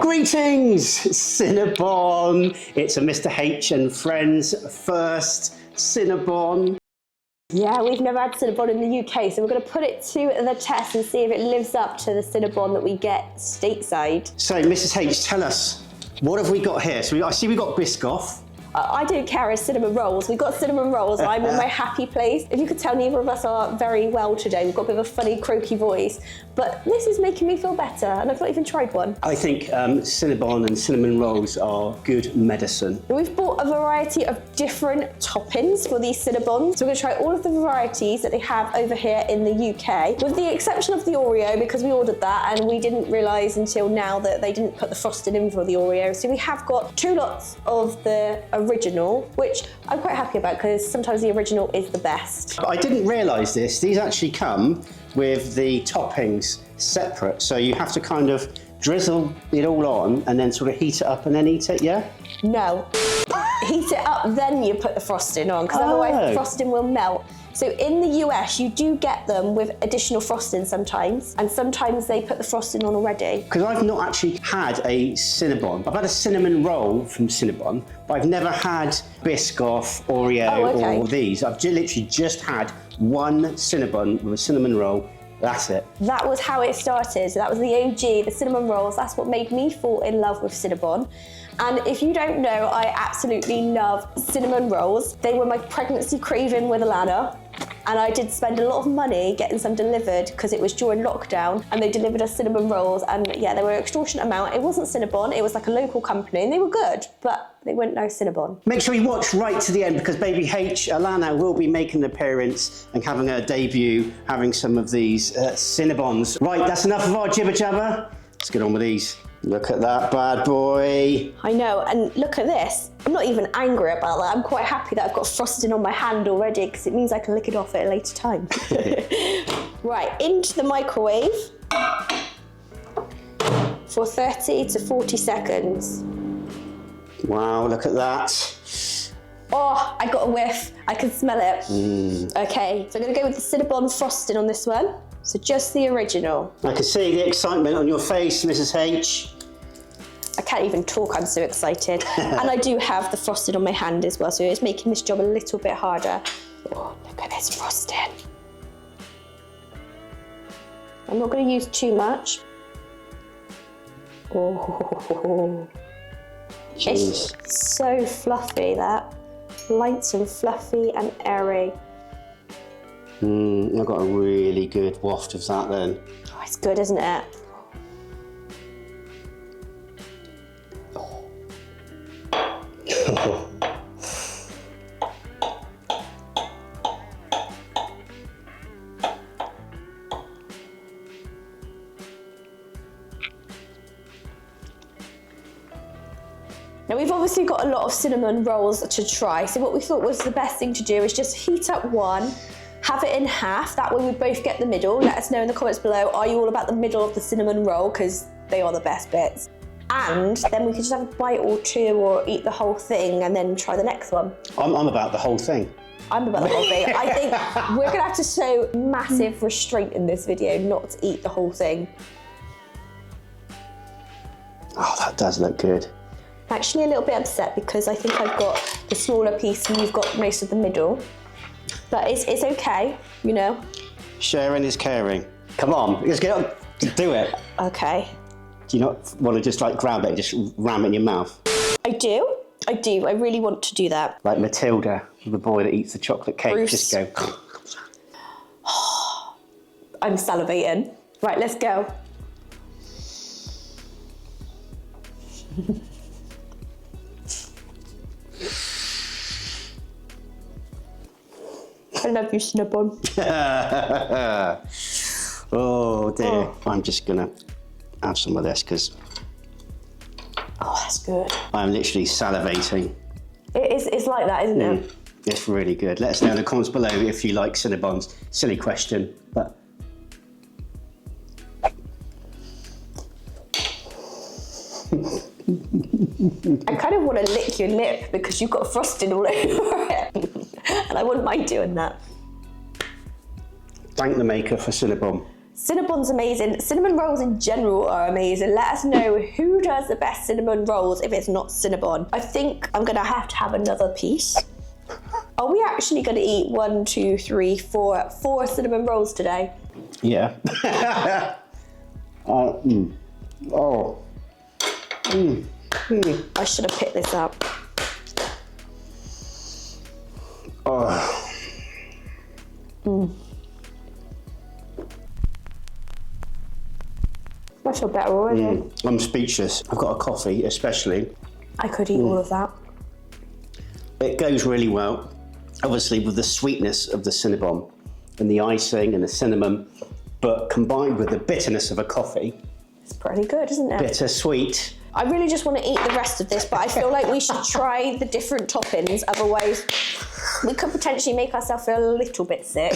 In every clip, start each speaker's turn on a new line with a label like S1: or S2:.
S1: Greetings, Cinnabon. It's a Mr. H and Friends first Cinnabon.
S2: Yeah, we've never had Cinnabon in the UK, so we're going to put it to the test and see if it lives up to the Cinnabon that we get stateside.
S1: So, Mrs. H, tell us, what have we got here? So I see we've got Biscoff.
S2: I don't care as cinnamon rolls. We've got cinnamon rolls. I'm in my happy place. If you could tell, neither of us are very well today. We've got a bit of a funny, croaky voice. But this is making me feel better, and I've not even tried one.
S1: I think Cinnabon and cinnamon rolls are good medicine.
S2: We've bought a variety of different toppings for these Cinnabons. So we're going to try all of the varieties that they have over here in the UK, with the exception of the Oreo, because we ordered that and we didn't realise until now that they didn't put the frosting in for the Oreo. So we have got 2 lots of the original, which I'm quite happy about because sometimes the original is the best.
S1: I didn't realise this. These actually come with the toppings separate. So you have to kind of drizzle it all on and then sort of heat it up and then eat it, yeah?
S2: No. Heat it up, then you put the frosting on, because otherwise the frosting will melt. So in the US, you do get them with additional frosting sometimes, and sometimes they put the frosting on already.
S1: Because I've not actually had a Cinnabon. I've had a cinnamon roll from Cinnabon, but I've never had Biscoff, Oreo, or these. I've literally just had one Cinnabon with a cinnamon roll. That's it.
S2: That was how it started. That was the OG, the cinnamon rolls. That's what made me fall in love with Cinnabon. And if you don't know, I absolutely love cinnamon rolls. They were my pregnancy craving with Elana. And I did spend a lot of money getting some delivered because it was during lockdown, and they delivered us cinnamon rolls, and yeah, they were an extortionate amount. It wasn't Cinnabon, it was like a local company, and they were good, but they weren't no Cinnabon.
S1: Make sure you watch right to the end, because Baby H, Elana, will be making an appearance and having her debut, having some of these Cinnabons. Right, that's enough of our jibber jabber. Let's get on with these. Look at that bad boy.
S2: I know, and look at this. I'm not even angry about that. I'm quite happy that I've got frosting on my hand already, because it means I can lick it off at a later time. Right, into the microwave for 30 to 40 seconds.
S1: Wow, look at that.
S2: Oh, I got a whiff. I can smell it. Okay, so I'm gonna go with the Cinnabon frosting on this one. So just the original.
S1: I can see the excitement on your face, Mrs. H.
S2: I can't even talk, I'm so excited. And I do have the frosting on my hand as well, so it's making this job a little bit harder. Oh, look at this frosting. I'm not going to use too much. Oh,
S1: Jeez.
S2: It's so fluffy, that. Light and fluffy and airy.
S1: I've got a really good waft of that then.
S2: Oh, it's good, isn't it? Now we've obviously got a lot of cinnamon rolls to try, so what we thought was the best thing to do is just heat up one, have it in half, that way we both get the middle. Let us know in the comments below, are you all about the middle of the cinnamon roll, because they are the best bits. And then we could just have a bite or two, or eat the whole thing and then try the next one.
S1: I'm about the whole thing.
S2: I'm about the whole thing. I think we're gonna have to show massive restraint in this video not to eat the whole thing.
S1: Oh, that does look good.
S2: I'm actually a little bit upset because I think I've got the smaller piece and you've got most of the middle. But it's okay, you know.
S1: Sharing is caring. Come on, let's get on, do it.
S2: Okay.
S1: Do you not want to just like grab it and just ram it in your mouth?
S2: I do. I really want to do that.
S1: Like Matilda, the boy that eats the chocolate cake,
S2: Bruce.
S1: just go.
S2: I'm salivating. Right, let's go. I love you, Cinnabon.
S1: Oh dear. Oh. I'm just gonna have some of this because.
S2: Oh, that's good.
S1: I'm literally salivating.
S2: It's like that, isn't it?
S1: It's really good. Let us know in the comments below if you like Cinnabons. Silly question, but.
S2: I kind of want to lick your lip because you've got frosting all over it. And I wouldn't mind doing that.
S1: Thank the maker for Cinnabon.
S2: Cinnabon's amazing. Cinnamon rolls in general are amazing. Let us know who does the best cinnamon rolls if it's not Cinnabon. I think I'm gonna have to have another piece. Are we actually gonna eat 1, 2, 3, 4 cinnamon rolls today?
S1: Yeah.
S2: I should have picked this up. I feel better already.
S1: I'm speechless. I've got a coffee, especially.
S2: I could eat all of that.
S1: It goes really well, obviously, with the sweetness of the Cinnabon and the icing and the cinnamon, but combined with the bitterness of a coffee.
S2: It's pretty good, isn't it?
S1: Bitter, sweet.
S2: I really just want to eat the rest of this, but I feel like we should try the different toppings, otherwise we could potentially make ourselves feel a little bit sick.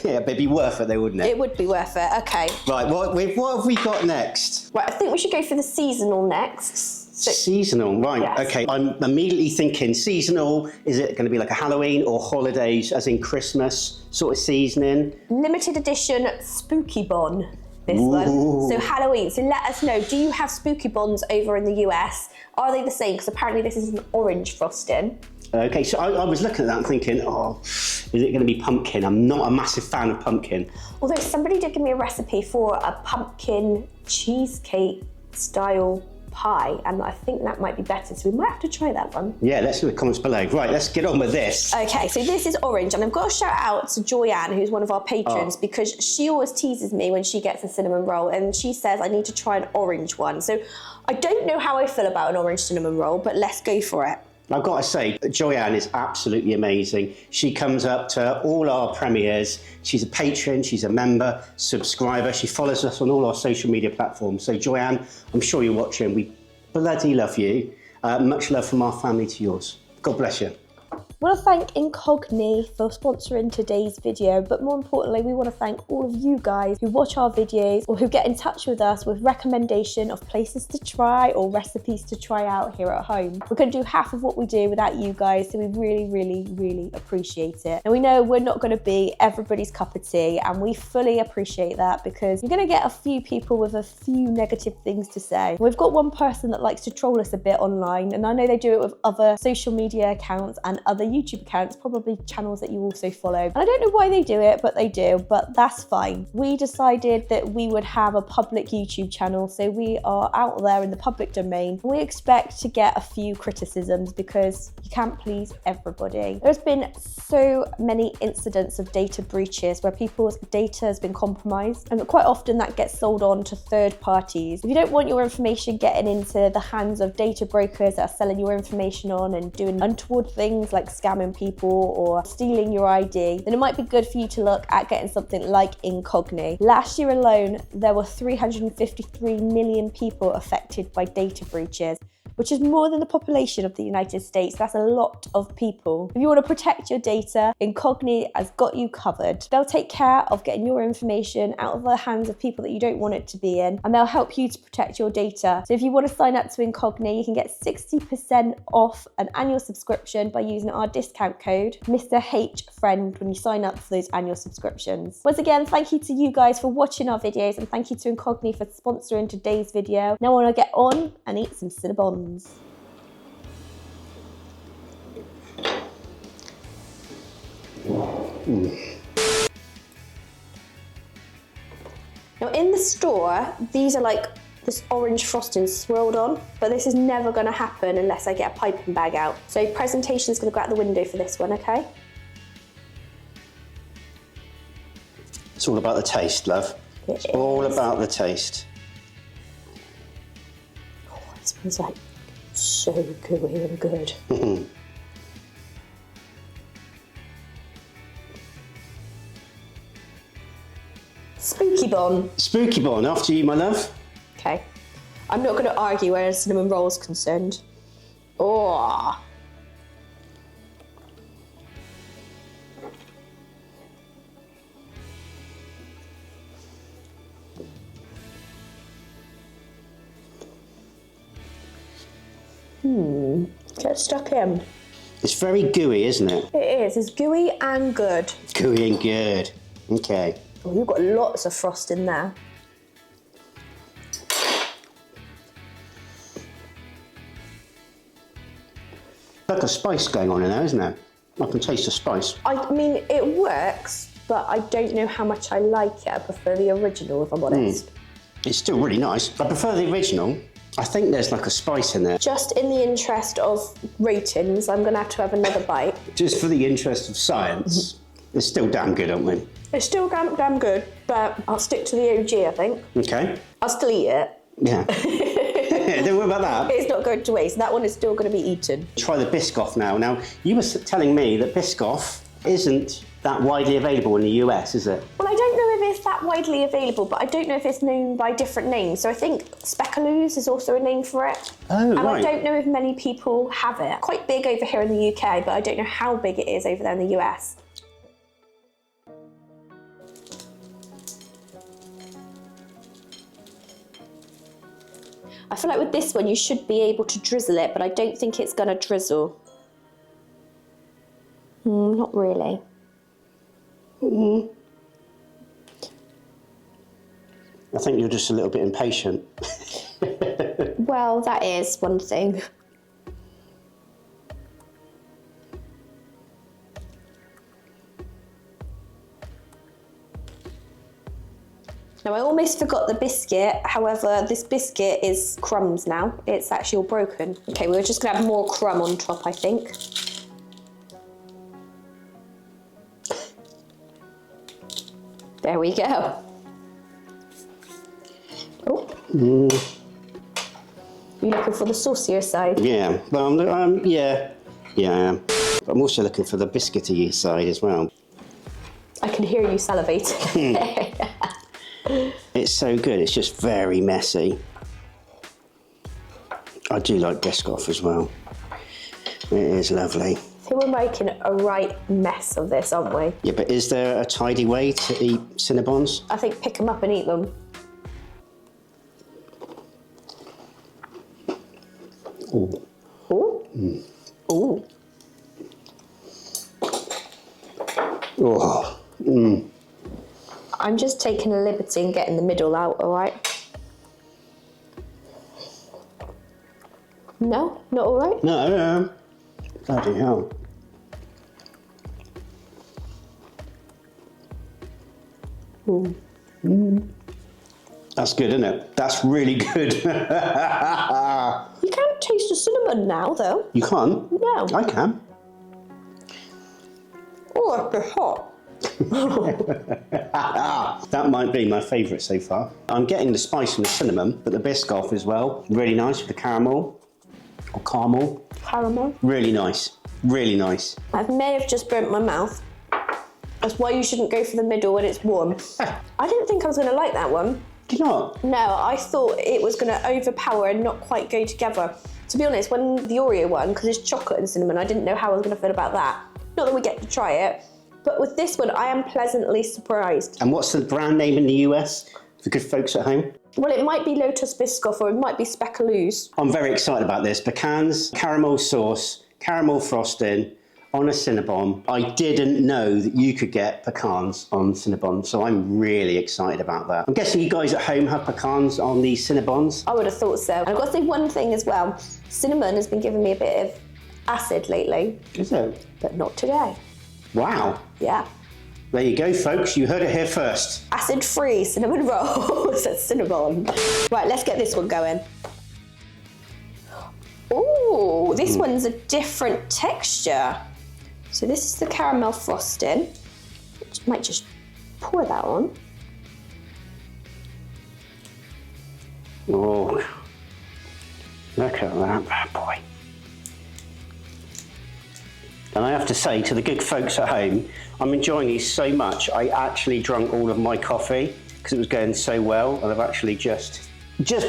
S1: Yeah, but it'd be worth it though, wouldn't it?
S2: It would be worth it, okay.
S1: Right, what have we got next?
S2: Right, I think we should go for the seasonal next.
S1: Seasonal, right,
S2: yes.
S1: Okay. I'm immediately thinking seasonal, is it going to be like a Halloween or holidays, as in Christmas sort of seasoning?
S2: Limited edition Spooky Bon, this one. So Halloween, so let us know, do you have Spooky Bons over in the US? Are they the same? Because apparently this is an orange frosting.
S1: Okay, so I was looking at that and thinking, is it going to be pumpkin? I'm not a massive fan of pumpkin.
S2: Although somebody did give me a recipe for a pumpkin cheesecake style pie, and I think that might be better, so we might have to try that one.
S1: Yeah, let's see the comments below. Right, let's get on with this.
S2: Okay, so this is orange, and I've got to shout out to Joyanne, who's one of our patrons, because she always teases me when she gets a cinnamon roll, and she says I need to try an orange one. So I don't know how I feel about an orange cinnamon roll, but let's go for it.
S1: I've got to say, Joyanne is absolutely amazing. She comes up to all our premieres. She's a patron, she's a member, subscriber. She follows us on all our social media platforms. So Joyanne, I'm sure you're watching. We bloody love you. Much love from our family to yours. God bless you.
S2: I want to thank Incogni for sponsoring today's video, but more importantly, we want to thank all of you guys who watch our videos or who get in touch with us with recommendation of places to try or recipes to try out here at home. We couldn't do half of what we do without you guys, so we really, really, really appreciate it. And we know we're not going to be everybody's cup of tea, and we fully appreciate that, because you're going to get a few people with a few negative things to say. We've got one person that likes to troll us a bit online, and I know they do it with other social media accounts and other YouTube accounts, probably channels that you also follow. And I don't know why they do it, but they do, but that's fine. We decided that we would have a public YouTube channel, so we are out there in the public domain. We expect to get a few criticisms because you can't please everybody. There's been so many incidents of data breaches where people's data has been compromised, and quite often that gets sold on to third parties. If you don't want your information getting into the hands of data brokers that are selling your information on and doing untoward things like scamming people or stealing your ID, then it might be good for you to look at getting something like Incogni. Last year alone, there were 353 million people affected by data breaches, which is more than the population of the United States. That's a lot of people. If you want to protect your data, Incogni has got you covered. They'll take care of getting your information out of the hands of people that you don't want it to be in, and they'll help you to protect your data. So if you want to sign up to Incogni, you can get 60% off an annual subscription by using our discount code Mr. H Friend when you sign up for those annual subscriptions. Once again, thank you to you guys for watching our videos, and thank you to Incogni for sponsoring today's video. Now I want to get on and eat some Cinnabon. Now in the store, these are like this orange frosting swirled on, but this is never going to happen unless I get a piping bag out. So presentation is going to go out the window for this one, okay?
S1: It's all about the taste, love. It's all about the taste.
S2: Oh, it smells like so gooey and good. Spooky Bon.
S1: Spooky Bon, after you, my love.
S2: Okay. I'm not going to argue where a cinnamon roll is concerned. Oh. Get stuck in.
S1: It's very gooey, isn't it?
S2: It is. It's gooey and good.
S1: Gooey and good. Okay.
S2: Oh, you've got lots of frost in there.
S1: Like a spice going on in there, isn't there? I can taste the spice.
S2: I mean, it works, but I don't know how much I like it. I prefer the original, if I'm honest.
S1: It's still really nice. I prefer the original. I think there's like a spice in there.
S2: Just in the interest of ratings, I'm going to have another bite.
S1: Just for the interest of science, it's still damn good, aren't we?
S2: It's still damn good, but I'll stick to the OG, I think.
S1: Okay.
S2: I'll still eat it.
S1: Yeah. Don't worry about that.
S2: It's not going to waste. That one is still going to be eaten.
S1: Try the Biscoff now. Now, you were telling me that Biscoff isn't that widely available in the US, is it?
S2: Well, I don't know if it's that widely available, but I don't know if it's known by different names. So I think Speckaloos is also a name for it.
S1: Oh,
S2: and
S1: right.
S2: I don't know if many people have it. Quite big over here in the UK, but I don't know how big it is over there in the US. I feel like with this one, you should be able to drizzle it, but I don't think it's going to drizzle. Not really.
S1: I think you're just a little bit impatient.
S2: Well, that is one thing. Now, I almost forgot the biscuit. However, this biscuit is crumbs now. It's actually all broken. Okay, we're just gonna have more crumb on top, I think. There we go. Oh. You looking for the saucier side?
S1: Yeah, well, yeah, I am. But I'm also looking for the biscuity side as well.
S2: I can hear you salivating.
S1: It's so good, it's just very messy. I do like Biscoff as well. It is lovely.
S2: So we're making a right mess of this, aren't we?
S1: Yeah, but is there a tidy way to eat Cinnabons?
S2: I think pick them up and eat them.
S1: Ooh.
S2: Ooh. Ooh.
S1: Oh.
S2: I'm just taking a liberty and getting the middle out, all right? No? Not all right?
S1: No, bloody hell. That's good, isn't it? That's really good.
S2: You can't taste the cinnamon now, though.
S1: You can't?
S2: No.
S1: I can.
S2: Oh, it's a bit hot.
S1: That might be my favourite so far. I'm getting the spice from the cinnamon, but the Biscoff as well. Really nice with the caramel. Or caramel.
S2: Caramel.
S1: Really nice. Really nice.
S2: I may have just burnt my mouth. That's why you shouldn't go for the middle when it's warm. I didn't think I was going to like that one.
S1: Did you not?
S2: No, I thought it was going to overpower and not quite go together. To be honest, when the Oreo one, because it's chocolate and cinnamon, I didn't know how I was going to feel about that. Not that we get to try it, but with this one, I am pleasantly surprised.
S1: And what's the brand name in the US for good folks at home?
S2: Well, it might be Lotus Biscoff or it might be Speckaloos.
S1: I'm very excited about this. Pecans, caramel sauce, caramel frosting on a Cinnabon. I didn't know that you could get pecans on Cinnabon, so I'm really excited about that. I'm guessing you guys at home have pecans on these Cinnabons?
S2: I would have thought so. And I've got to say one thing as well. Cinnamon has been giving me a bit of acid lately.
S1: Is it?
S2: But not today.
S1: Wow.
S2: Yeah.
S1: There you go, folks. You heard it here first.
S2: Acid-free cinnamon rolls at Cinnabon. Right, let's get this one going. Ooh, this one's a different texture. So this is the caramel frosting. Might just pour that on.
S1: Oh, look at that bad boy. And I have to say to the good folks at home, I'm enjoying these so much. I actually drank all of my coffee because it was going so well, and I've actually just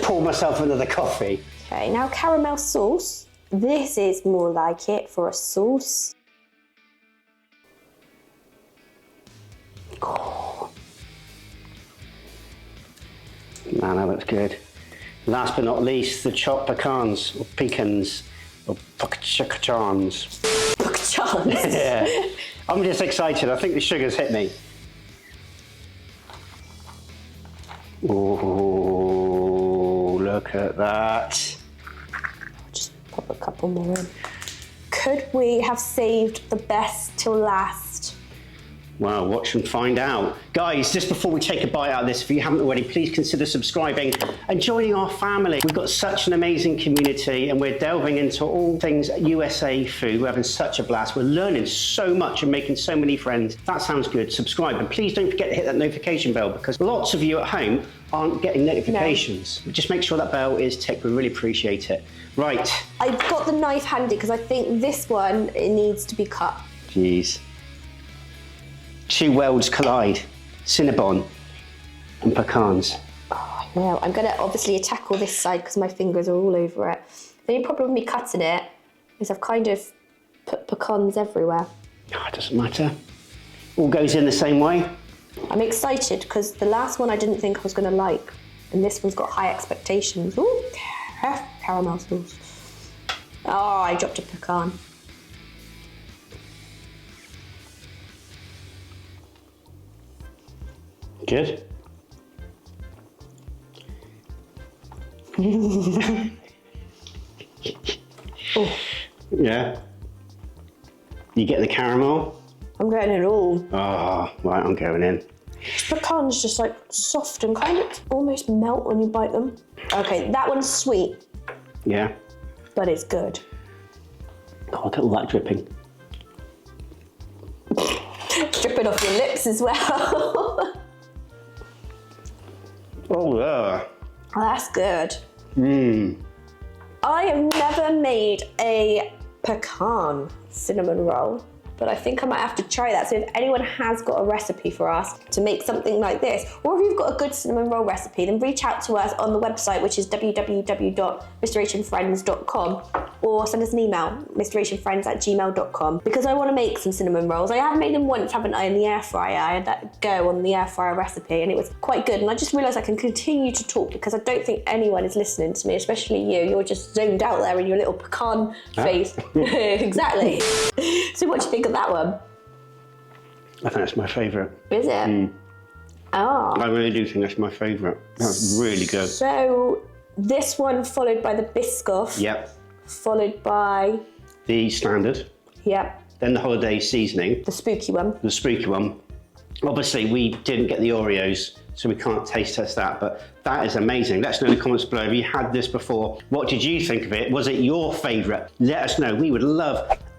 S1: poured myself another coffee.
S2: Okay, now caramel sauce. This is more like it for a sauce.
S1: Oh. Man, that looks good. Last but not least, the chopped pecans, or pecans, or pecans.
S2: Pecans.
S1: Yeah, I'm just excited. I think the sugar's hit me. Oh, look at that.
S2: Just pop a couple more in. Could we have saved the best till last?
S1: Well, watch and find out. Guys, just before we take a bite out of this, if you haven't already, please consider subscribing and joining our family. We've got such an amazing community and we're delving into all things USA food. We're having such a blast. We're learning so much and making so many friends. That sounds good. Subscribe, and please don't forget to hit that notification bell, because lots of you at home aren't getting notifications. No. Just make sure that bell is ticked. We really appreciate it. Right.
S2: I've got the knife handy because I think this one, it needs to be cut.
S1: Jeez. Two worlds collide. Cinnabon and pecans.
S2: Oh, no. I'm going to obviously tackle this side because my fingers are all over it. The only problem with me cutting it is I've kind of put pecans everywhere.
S1: Oh, it doesn't matter. All goes in the same way.
S2: I'm excited because the last one I didn't think I was going to like, and this one's got high expectations. Ooh, caramel sauce. Oh, I dropped a pecan.
S1: Good.
S2: Oh.
S1: Yeah. You get the caramel?
S2: I'm getting it all.
S1: Oh, right, I'm going in.
S2: Pecans just like soft and kind of almost melt when you bite them. Okay, that one's sweet.
S1: Yeah.
S2: But it's good.
S1: Oh, look at all that dripping.
S2: Dripping off your lips as well.
S1: Oh, yeah.
S2: Oh, that's good.
S1: Mmm.
S2: I have never made a pecan cinnamon roll, but I think I might have to try that. So if anyone has got a recipe for us to make something like this, or if you've got a good cinnamon roll recipe, then reach out to us on the website, which is www.mrhfriends.com, or send us an email, mrhfriends@gmail.com, because I want to make some cinnamon rolls. I have made them once, haven't I, in the air fryer. I had that go on the air fryer recipe, and it was quite good. And I just realised I can continue to talk because I don't think anyone is listening to me, especially you. You're just zoned out there in your little pecan face. Exactly. So what do you think of that one?
S1: I think that's my favourite.
S2: Is it?
S1: Mm.
S2: Oh.
S1: I really do think that's my favourite. That's really good.
S2: So this one followed by the Biscoff.
S1: Yep.
S2: Followed by...
S1: The standard.
S2: Yep.
S1: Then the holiday seasoning.
S2: The spooky one.
S1: The spooky one. Obviously, we didn't get the Oreos, so we can't taste test that, but that is amazing. Let us know in the comments below if you had this before. What did you think of it? Was it your favourite? Let us know. We would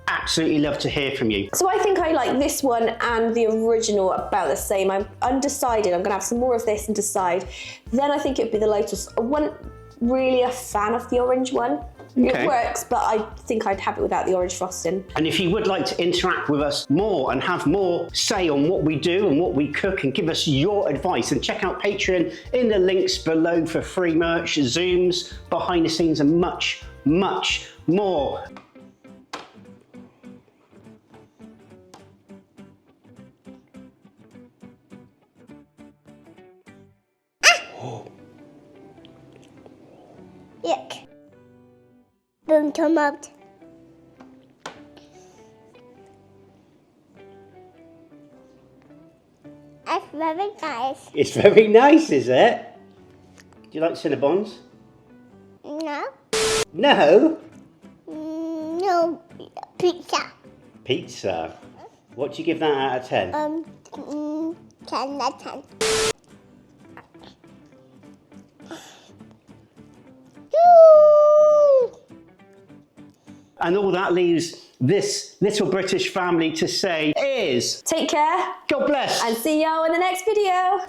S1: absolutely love to hear from you.
S2: So I think I like this one and the original about the same. I'm undecided. I'm gonna have some more of this and decide. Then I think it'd be the Lotus. I wasn't really a fan of the orange one. Okay. It works, but I think I'd have it without the orange frosting. And
S1: if you would like to interact with us more and have more say on what we do and what we cook and give us your advice, then check out Patreon in the links below for free merch, Zooms, behind the scenes, and much, much more.
S3: Yuck. Don't come out. It's very nice.
S1: It's very nice, is it? Do you like Cinnabons?
S3: No.
S1: No?
S3: No. Pizza.
S1: Pizza. What do you give that out of 10?
S3: 10 out of 10.
S1: And all that leaves this little British family to say is...
S2: Take care.
S1: God bless.
S2: And see y'all in the next video.